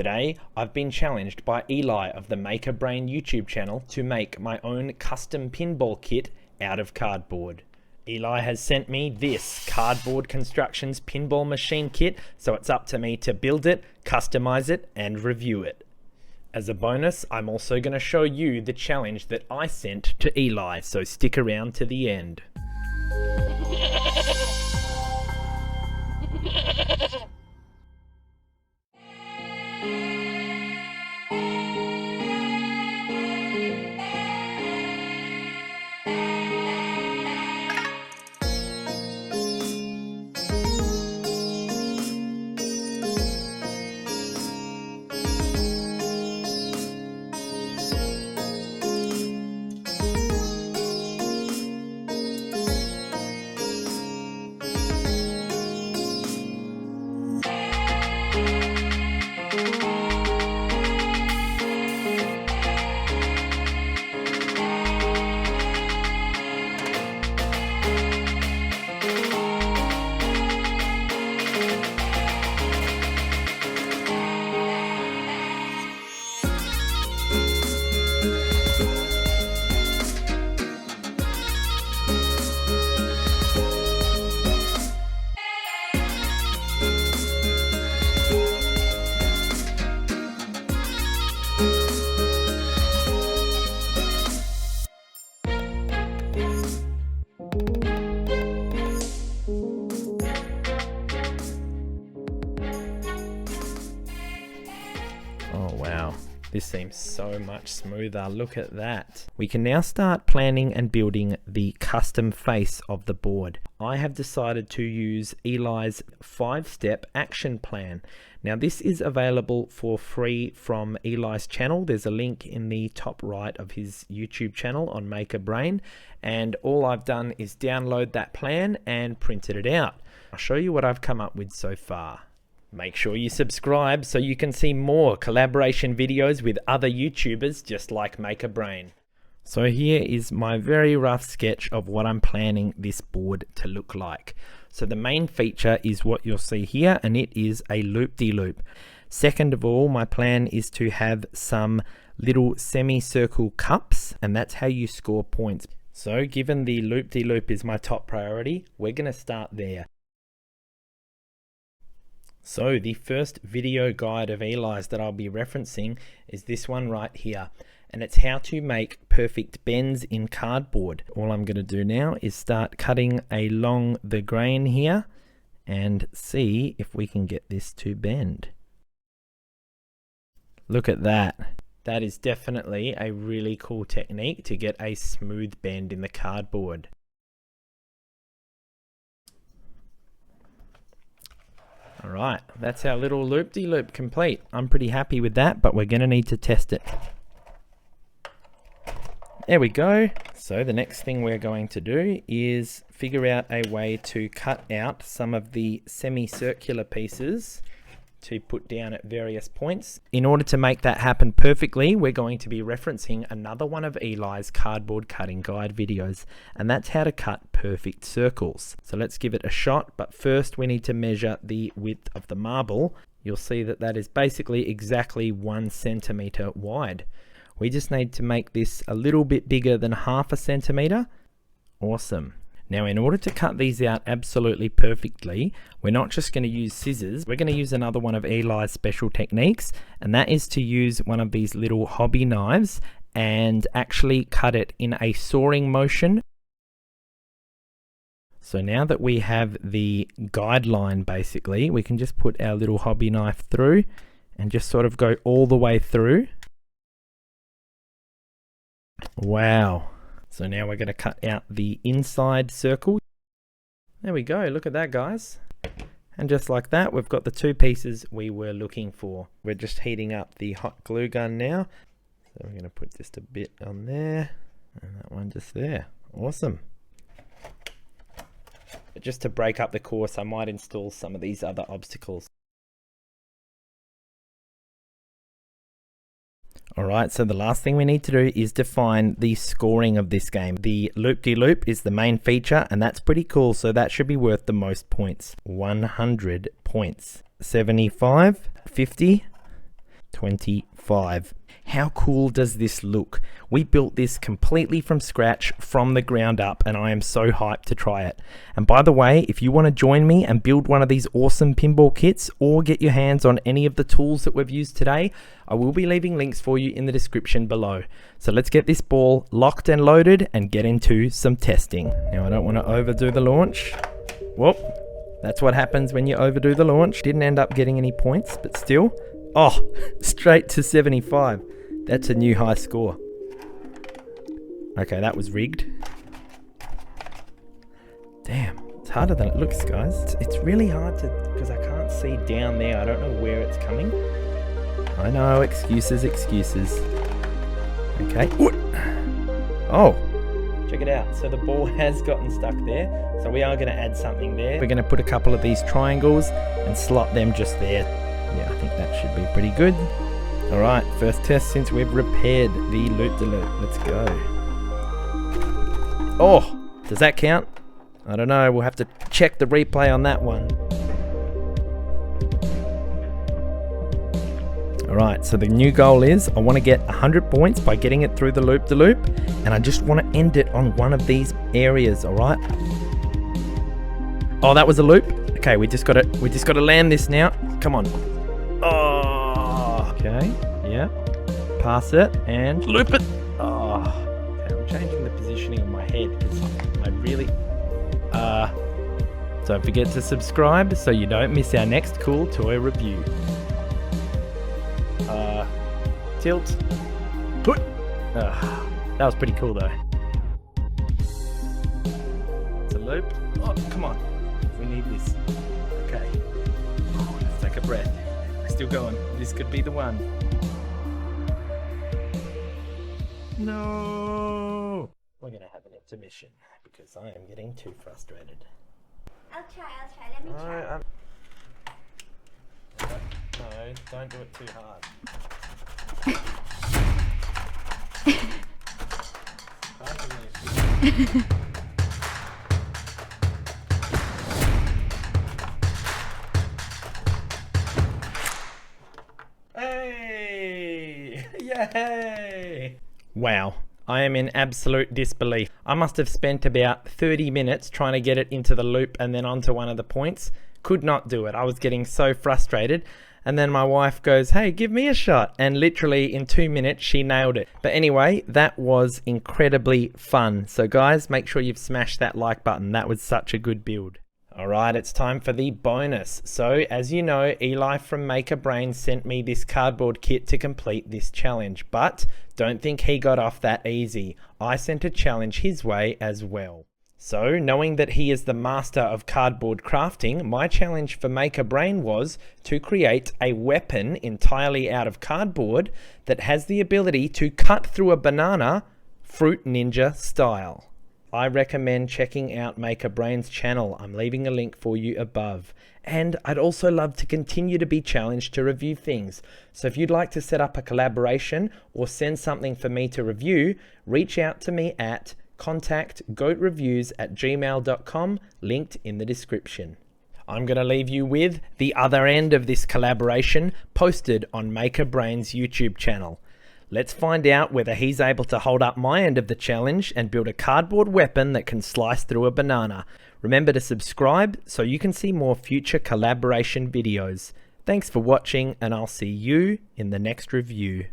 Today, I've been challenged by Eli of the Maker Brain YouTube channel to make my own custom pinball kit out of cardboard. Eli has sent me this Cardboard Constructions Pinball Machine kit, so it's up to me to build it, customize it, and review it. As a bonus, I'm also going to show you the challenge that I sent to Eli, so stick around to the end. Oh wow, this seems so much smoother. Look at that. We can now start planning and building the custom face of the board. I have decided to use Eli's 5-step action plan. Now this is available for free from Eli's channel. There's a link in the top right of his YouTube channel on Maker Brain, and all I've done is download that plan and printed it out. I'll show you what I've come up with so far. Make sure you subscribe so you can see more collaboration videos with other YouTubers just like Maker Brain. So here is my very rough sketch of what I'm planning this board to look like. So the main feature is what you'll see here, and it is a loop-de-loop. Second of all, my plan is to have some little semicircle cups, and that's how you score points. So given the loop-de-loop is my top priority, we're going to start there. So the first video guide of Eli's that I'll be referencing is this one right here, and it's how to make perfect bends in cardboard. All I'm going to do now is start cutting along the grain here and see if we can get this to bend. Look at that. That is definitely a really cool technique to get a smooth bend in the cardboard. Alright, that's our little loop-de-loop complete. I'm pretty happy with that, but we're going to need to test it. There we go. So the next thing we're going to do is figure out a way to cut out some of the semicircular pieces to put down at various points. In order to make that happen perfectly, we're going to be referencing another one of Eli's cardboard cutting guide videos, and that's how to cut perfect circles. So let's give it a shot, but first we need to measure the width of the marble. You'll see that that is basically exactly 1 centimeter wide. We just need to make this a little bit bigger than 1/2 centimeter. Awesome. Now in order to cut these out absolutely perfectly, we're not just going to use scissors, we're going to use another one of Eli's special techniques, and that is to use one of these little hobby knives and actually cut it in a sawing motion. So now that we have the guideline basically, we can just put our little hobby knife through and just sort of go all the way through. Wow. So now we're going to cut out the inside circle. There we go, look at that guys. And just like that, we've got the 2 pieces we were looking for. We're just heating up the hot glue gun now. So we're going to put just a bit on there, and that one just there. Awesome. But just to break up the course, I might install some of these other obstacles. Alright, so the last thing we need to do is define the scoring of this game. The loop-de-loop is the main feature, and that's pretty cool, so that should be worth the most points. 100 points. 75, 50, 25. How cool does this look? We built this completely from scratch, from the ground up, and I am so hyped to try it. And by the way, if you want to join me and build one of these awesome pinball kits or get your hands on any of the tools that we've used today, I will be leaving links for you in the description below. So let's get this ball locked and loaded and get into some testing. Now I don't want to overdo the launch. Whoop, that's what happens when you overdo the launch. Didn't end up getting any points, but still. Oh, straight to 75. That's a new high score. Okay, that was rigged. Damn, it's harder than it looks, guys. It's really hard to, because I can't see down there. I don't know where it's coming. I know, excuses. Okay. Oh, check it out. So the ball has gotten stuck there. So we are going to add something there. We're going to put a couple of these triangles and slot them just there. Yeah, I think that should be pretty good. All right, first test since we've repaired the loop-de-loop. Let's go. Oh, does that count? I don't know. We'll have to check the replay on that one. All right, so the new goal is I want to get 100 points by getting it through the loop-de-loop, and I just want to end it on one of these areas, all right? Oh, that was a loop. Okay, we just got to land this now. Come on. Oh, okay, yeah. Pass it and loop it. Oh, okay, I'm changing the positioning of my head because I really. Don't forget to subscribe so you don't miss our next cool toy review. Tilt. Put. That was pretty cool though. It's a loop. Oh, come on. We need this. Okay. Let's take a breath. Still going. This could be the one. No. We're going to have an intermission because I am getting too frustrated. I'll try. Let me try. No, don't do it too hard. Hey! Yay! Wow, I am in absolute disbelief. I must have spent about 30 minutes trying to get it into the loop and then onto one of the points. Could not do it. I was getting so frustrated. And then my wife goes, hey, give me a shot. And literally in 2 minutes, she nailed it. But anyway, that was incredibly fun. So guys, make sure you've smashed that like button. That was such a good build. All right, it's time for the bonus. So as you know, Eli from Maker Brain sent me this cardboard kit to complete this challenge. But don't think he got off that easy. I sent a challenge his way as well. So, knowing that he is the master of cardboard crafting, my challenge for Maker Brain was to create a weapon entirely out of cardboard that has the ability to cut through a banana, Fruit Ninja style. I recommend checking out Maker Brain's channel. I'm leaving a link for you above. And I'd also love to continue to be challenged to review things. So if you'd like to set up a collaboration or send something for me to review, reach out to me at contactgoatreviews@gmail.com, linked in the description. I'm going to leave you with the other end of this collaboration posted on Maker Brain's YouTube channel. Let's find out whether he's able to hold up my end of the challenge and build a cardboard weapon that can slice through a banana. Remember to subscribe so you can see more future collaboration videos. Thanks for watching, and I'll see you in the next review.